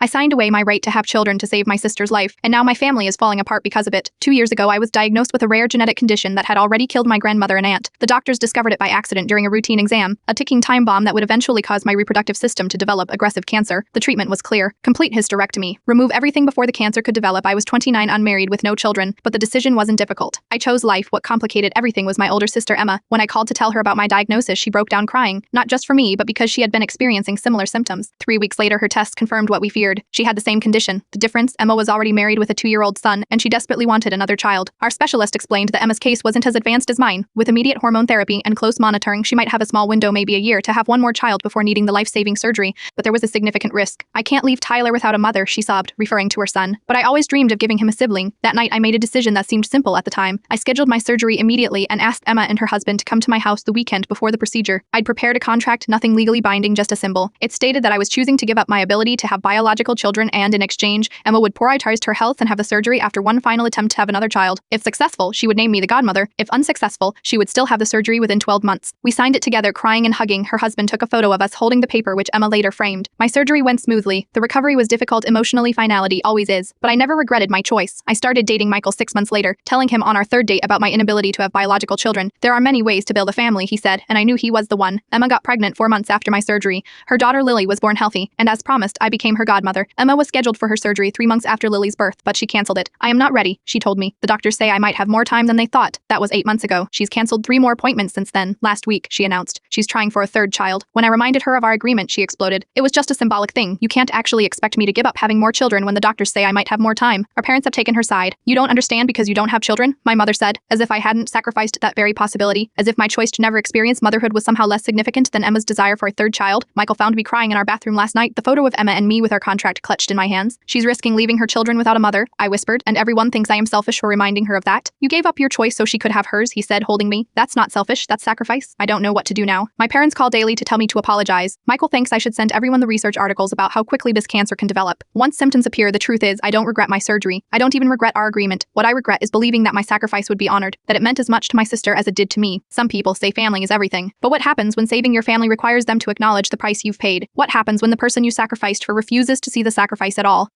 I signed away my right to have children to save my sister's life, and now my family is falling apart because of it. 2 years ago, I was diagnosed with a rare genetic condition that had already killed my grandmother and aunt. The doctors discovered it by accident during a routine exam, a ticking time bomb that would eventually cause my reproductive system to develop aggressive cancer. The treatment was clear: complete hysterectomy. Remove everything before the cancer could develop. I was 29, unmarried, with no children, but the decision wasn't difficult. I chose life. What complicated everything was my older sister, Emma. When I called to tell her about my diagnosis, she broke down crying, not just for me, but because she had been experiencing similar symptoms. 3 weeks later, her tests confirmed what we feared. She had the same condition. The difference: Emma was already married with a 2-year-old son, and she desperately wanted another child. Our specialist explained that Emma's case wasn't as advanced as mine. With immediate hormone therapy and close monitoring, she might have a small window, maybe a year, to have one more child before needing the life-saving surgery, but there was a significant risk. I can't leave Tyler without a mother, she sobbed, referring to her son. But I always dreamed of giving him a sibling. That night, I made a decision that seemed simple at the time. I scheduled my surgery immediately and asked Emma and her husband to come to my house the weekend before the procedure. I'd prepared a contract, nothing legally binding, just a symbol. It stated that I was choosing to give up my ability to have biological children, and in exchange, Emma would prioritize her health and have the surgery after one final attempt to have another child. If successful, she would name me the godmother. If unsuccessful, she would still have the surgery within 12 months. We signed it together, crying and hugging. Her husband took a photo of us holding the paper, which Emma later framed. My surgery went smoothly. The recovery was difficult emotionally, finality always is, but I never regretted my choice. I started dating Michael 6 months later, telling him on our 3rd date about my inability to have biological children. There are many ways to build a family, he said, and I knew he was the one. Emma got pregnant 4 months after my surgery. Her daughter Lily was born healthy, and as promised, I became her godmother. Emma was scheduled for her surgery 3 months after Lily's birth, but she canceled it. I am not ready, she told me. The doctors say I might have more time than they thought. That was 8 months ago. She's canceled 3 more appointments since then. Last week, she announced. She's trying for a 3rd child. When I reminded her of our agreement, she exploded. It was just a symbolic thing. You can't actually expect me to give up having more children when the doctors say I might have more time. Our parents have taken her side. You don't understand because you don't have children, my mother said, as if I hadn't sacrificed that very possibility, as if my choice to never experience motherhood was somehow less significant than Emma's desire for a 3rd child. Michael found me crying in our bathroom last night, the photo of Emma and me with our contract clutched in my hands. She's risking leaving her children without a mother, I whispered, and everyone thinks I am selfish for reminding her of that. You gave up your choice so she could have hers, he said, holding me. That's not selfish, that's sacrifice. I don't know what to do now. My parents call daily to tell me to apologize. Michael thinks I should send everyone the research articles about how quickly this cancer can develop. Once symptoms appear, the truth is, I don't regret my surgery. I don't even regret our agreement. What I regret is believing that my sacrifice would be honored, that it meant as much to my sister as it did to me. Some people say family is everything. But what happens when saving your family requires them to acknowledge the price you've paid? What happens when the person you sacrificed for refuses to see the sacrifice at all?